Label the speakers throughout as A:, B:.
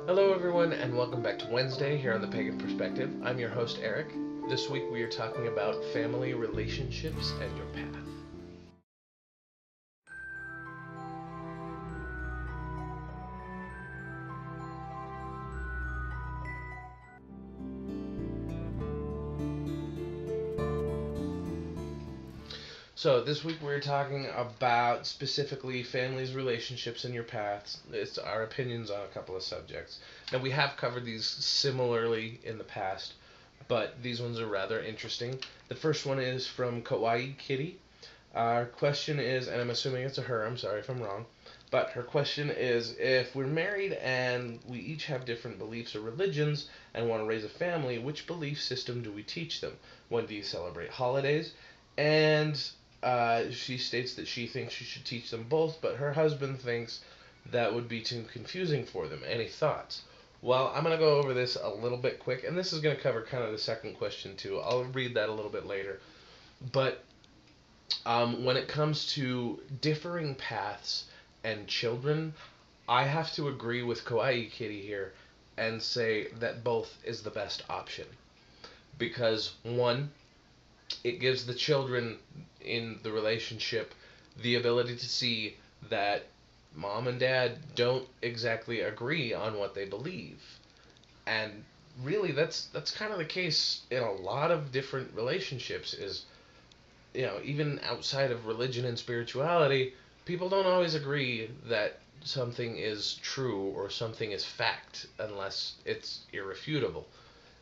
A: Hello, everyone, and welcome back to Wednesday here on the Pagan Perspective. I'm your host, Eric. This week we are talking about family relationships and your path. So, this week we're talking about specifically families, relationships, and your paths. It's our opinions on a couple of subjects. Now, we have covered these similarly in the past, but these ones are rather interesting. The first one is from Kawaii Kitty. Our question is, and I'm assuming it's a her, I'm sorry if I'm wrong, but her question is if we're married and we each have different beliefs or religions and want to raise a family, which belief system do we teach them? When do you celebrate holidays? And she states that she thinks you should teach them both, but her husband thinks that would be too confusing for them. Any thoughts? Well, I'm going to go over this a little bit quick, and this is going to cover kind of the second question too. I'll read that a little bit later. But when it comes to differing paths and children, I have to agree with Kawaii Kitty here and say that both is the best option. Because, one, it gives the children in the relationship the ability to see that mom and dad don't exactly agree on what they believe. And really that's kind of the case in a lot of different relationships is even outside of religion and spirituality, people don't always agree that something is true or something is fact unless it's irrefutable.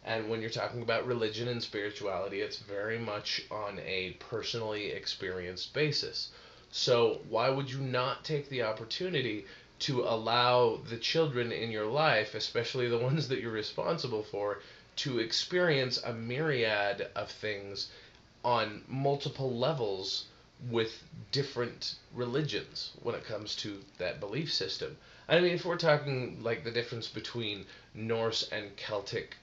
A: And when you're talking about religion and spirituality, it's very much on a personally experienced basis. So, why would you not take the opportunity to allow the children in your life, especially the ones that you're responsible for, to experience a myriad of things on multiple levels with different religions when it comes to that belief system? I mean, if we're talking like the difference between Norse and Celtic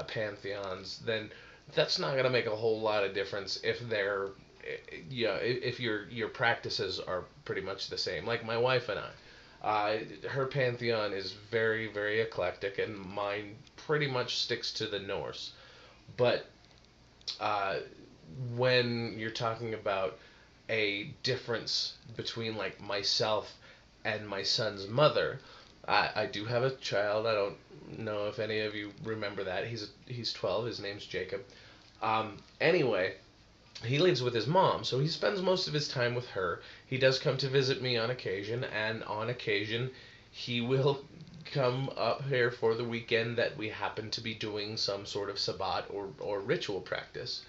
A: pantheons, then that's not going to make a whole lot of difference if they're if your practices are pretty much the same. Like my wife and her pantheon is very eclectic, and mine pretty much sticks to the Norse. But uh, when you're talking about a difference between like myself and my son's mother, I do have a child. I don't know if any of you remember that. He's 12. His name's Jacob. Anyway, he lives with his mom, so he spends most of his time with her. He does come to visit me on occasion, and on occasion he will come up here for the weekend that we happen to be doing some sort of sabbat or ritual practice,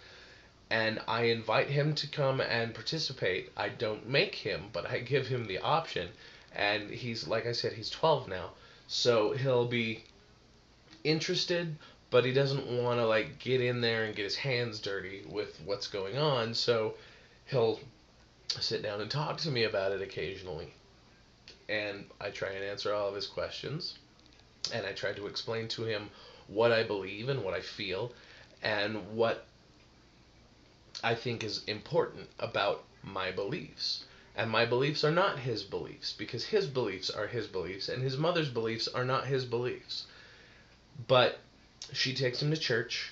A: and I invite him to come and participate. I don't make him, but I give him the option. And he's, like I said, he's 12 now, so he'll be interested, but he doesn't want to like get in there and get his hands dirty with what's going on. So he'll sit down and talk to me about it occasionally, and I try and answer all of his questions, and I try to explain to him what I believe and what I feel and what I think is important about my beliefs. And my beliefs are not his beliefs, because his beliefs are his beliefs, and his mother's beliefs are not his beliefs. But she takes him to church.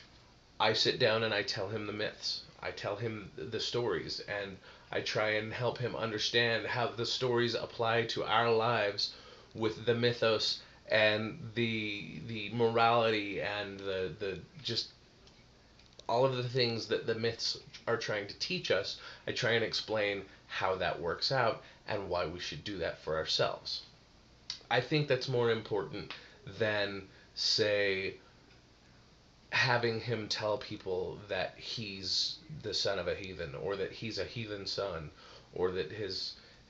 A: I sit down and I tell him the myths. I tell him the stories, and I try and help him understand how the stories apply to our lives with the mythos and the morality and the just all of the things that the myths are trying to teach us. I try and explain how that works out and why we should do that for ourselves. I think that's more important than, say, having him tell people that he's the son of a heathen, or that he's a heathen son, or that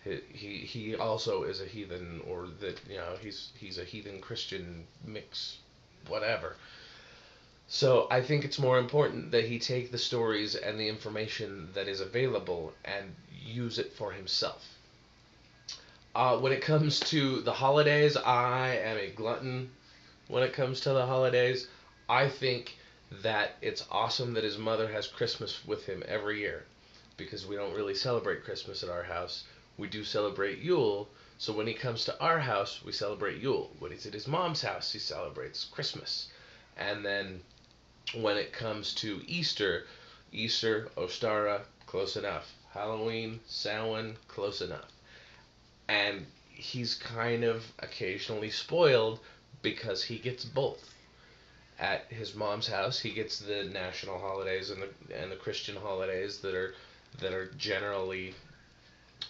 A: he also is a heathen, or that he's a heathen Christian mix, whatever. So I think it's more important that he take the stories and the information that is available and use it for himself. When it comes to the holidays, I am a glutton. When it comes to the holidays, I think that it's awesome that his mother has Christmas with him every year, because we don't really celebrate Christmas at our house. We do celebrate Yule, So when he comes to our house, we celebrate Yule. When he's at his mom's house, he celebrates Christmas. And then when it comes to Easter, Ostara, close enough. Halloween, Samhain, close enough. And he's kind of occasionally spoiled because he gets both. At his mom's house, he gets the national holidays and the Christian holidays that are generally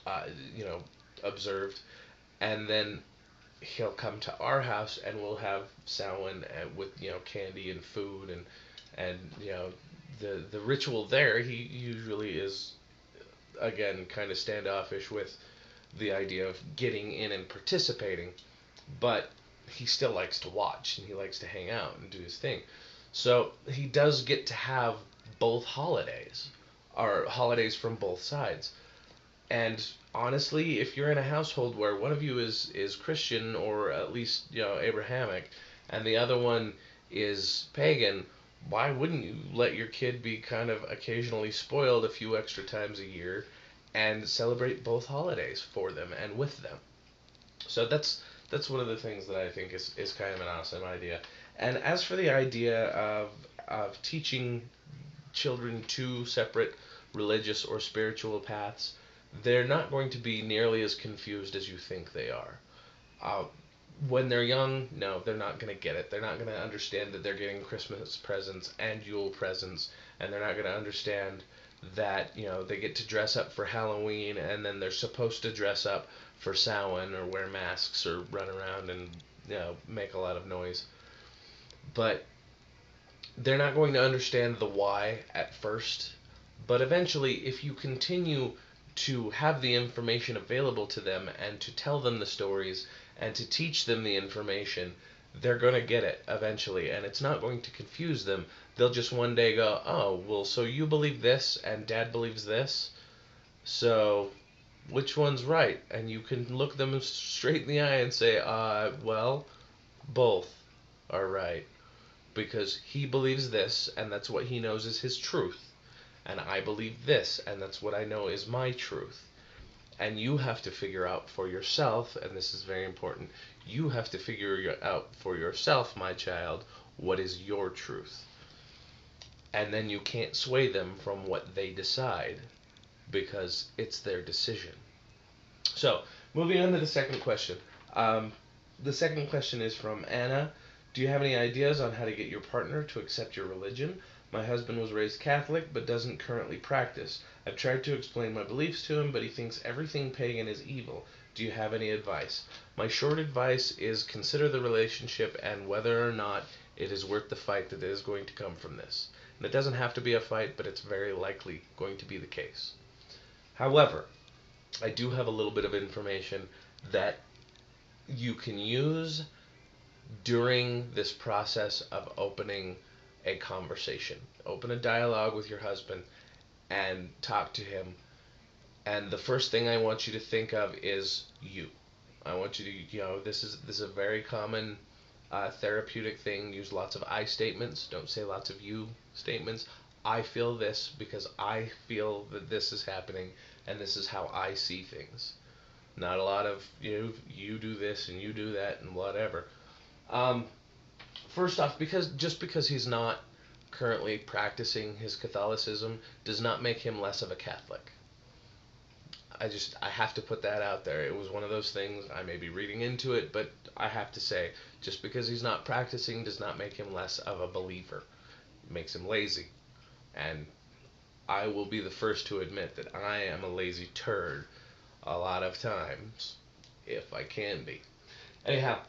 A: uh, you know observed, and then he'll come to our house and we'll have Samhain with candy and food and the ritual there. He usually is again kind of standoffish with the idea of getting in and participating, but he still likes to watch and he likes to hang out and do his thing. So he does get to have both holidays, or holidays from both sides. And honestly, if you're in a household where one of you is Christian or at least Abrahamic, and the other one is pagan, why wouldn't you let your kid be kind of occasionally spoiled a few extra times a year and celebrate both holidays for them and with them? So that's one of the things that I think is kind of an awesome idea. And as for the idea of teaching children two separate religious or spiritual paths, they're not going to be nearly as confused as you think they are. Uh, when they're young, no, they're not going to get it. They're not going to understand that they're getting Christmas presents and Yule presents, and they're not going to understand that they get to dress up for Halloween and then they're supposed to dress up for Samhain or wear masks or run around and make a lot of noise. But they're not going to understand the why at first. But eventually, if you continue to have the information available to them and to tell them the stories and to teach them the information, they're going to get it eventually, and it's not going to confuse them. They'll just one day go, oh, well, so you believe this and Dad believes this, so which one's right? And you can look them straight in the eye and say, well, both are right, because he believes this and that's what he knows is his truth, and I believe this and that's what I know is my truth. And you have to figure out for yourself, and this is very important, you have to figure out for yourself, my child, what is your truth. And then you can't sway them from what they decide, because it's their decision. So, moving on to the second question. The second question is from Anna. Do you have any ideas on how to get your partner to accept your religion? My husband was raised Catholic but doesn't currently practice. I've tried to explain my beliefs to him, but he thinks everything pagan is evil. Do you have any advice? My short advice is consider the relationship and whether or not it is worth the fight that is going to come from this. And it doesn't have to be a fight, but it's very likely going to be the case. However, I do have a little bit of information that you can use during this process of opening a conversation. Open a dialogue with your husband and talk to him. And the first thing I want you to think of is you. I want you to, this is a very common therapeutic thing. Use lots of I statements. Don't say lots of you statements. I feel this because I feel that this is happening and this is how I see things. Not a lot of you do this and you do that and whatever. First off, because he's not currently practicing his Catholicism does not make him less of a Catholic. I have to put that out there. It was one of those things, I may be reading into it, but I have to say, just because he's not practicing does not make him less of a believer. It makes him lazy. And I will be the first to admit that I am a lazy turd a lot of times, if I can be. Anyhow,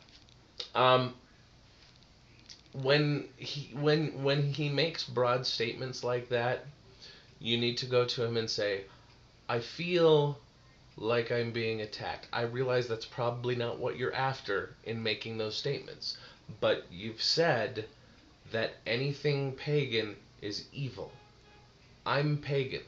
A: when he makes broad statements like that, you need to go to him and say, I feel like I'm being attacked. I realize that's probably not what you're after in making those statements, but you've said that anything pagan is evil. I'm pagan.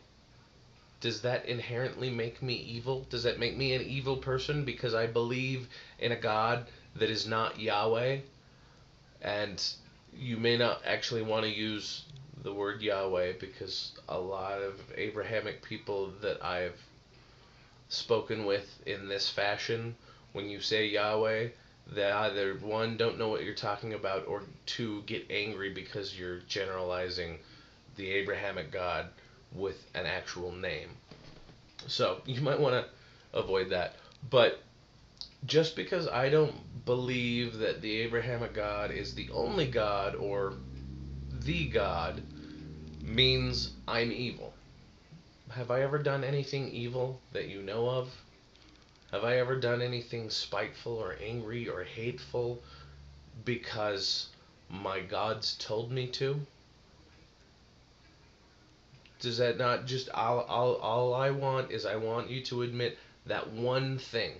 A: Does that inherently make me evil? Does that make me an evil person because I believe in a God that is not Yahweh? And you may not actually want to use the word Yahweh because a lot of Abrahamic people that I've spoken with in this fashion when you say Yahweh, they either, one, don't know what you're talking about, or two, get angry because you're generalizing the Abrahamic God with an actual name. So you might want to avoid that. But just because I don't believe that the Abrahamic God is the only God or the God means I'm evil. Have I ever done anything evil that you know of? Have I ever done anything spiteful or angry or hateful because my gods told me to? Does that not just all I want is I want you to admit that one thing.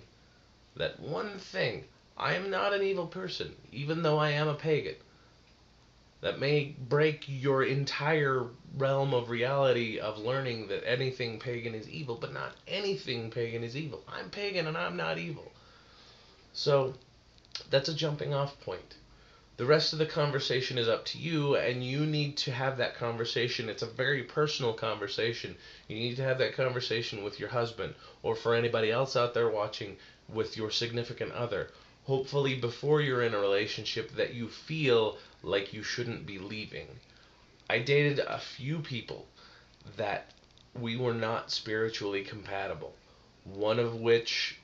A: That one thing. I am not an evil person, even though I am a pagan. That may break your entire realm of reality of learning that anything pagan is evil, but not anything pagan is evil. I'm pagan and I'm not evil. So that's a jumping off point. The rest of the conversation is up to you, and you need to have that conversation. It's a very personal conversation. You need to have that conversation with your husband, or for anybody else out there watching, with your significant other. Hopefully before you're in a relationship that you feel like you shouldn't be leaving. I dated a few people that we were not spiritually compatible. One of which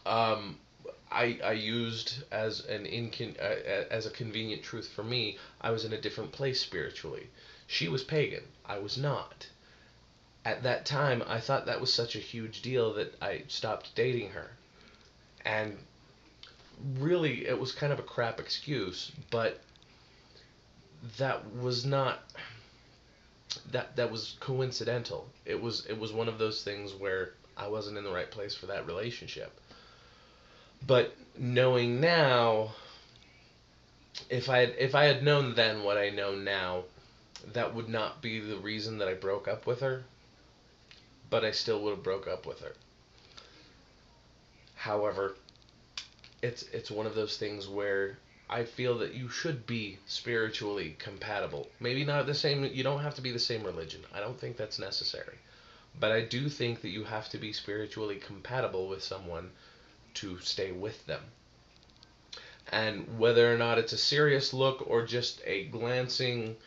A: I used as as a convenient truth for me. I was in a different place spiritually. She was pagan. I was not. At that time, I thought that was such a huge deal that I stopped dating her. And really, it was kind of a crap excuse, but that was not that was coincidental. It was one of those things where I wasn't in the right place for that relationship. But knowing now, if I had known then what I know now, that would not be the reason that I broke up with her, but I still would have broke up with her. However, it's one of those things where I feel that you should be spiritually compatible. Maybe not the same, you don't have to be the same religion. I don't think that's necessary. But I do think that you have to be spiritually compatible with someone to stay with them. And whether or not it's a serious look or just a glancing,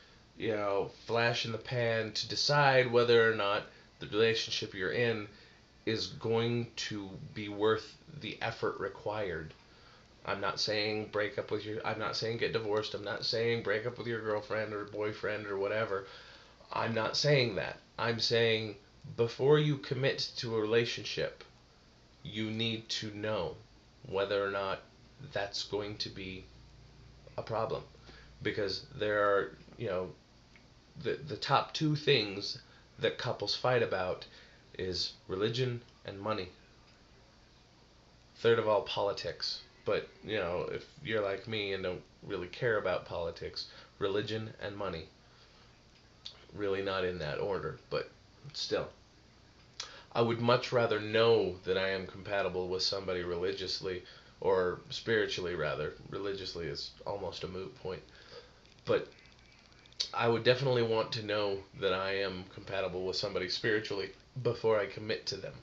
A: flash in the pan to decide whether or not the relationship you're in is going to be worth the effort required. I'm not saying I'm not saying get divorced. I'm not saying break up with your girlfriend or boyfriend or whatever. I'm not saying that. I'm saying before you commit to a relationship, you need to know whether or not that's going to be a problem. Because there are, the top two things that couples fight about is religion and money. Third of all, politics. But, if you're like me and don't really care about politics, religion and money. Really not in that order, but still. I would much rather know that I am compatible with somebody religiously, or spiritually rather. Religiously is almost a moot point. But I would definitely want to know that I am compatible with somebody spiritually before I commit to them.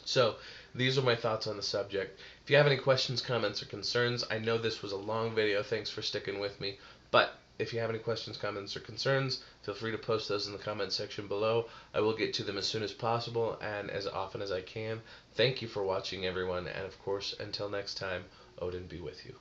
A: So, these are my thoughts on the subject. If you have any questions, comments, or concerns, I know this was a long video, thanks for sticking with me, but if you have any questions, comments, or concerns, feel free to post those in the comment section below. I will get to them as soon as possible and as often as I can. Thank you for watching, everyone, and of course, until next time, Odin be with you.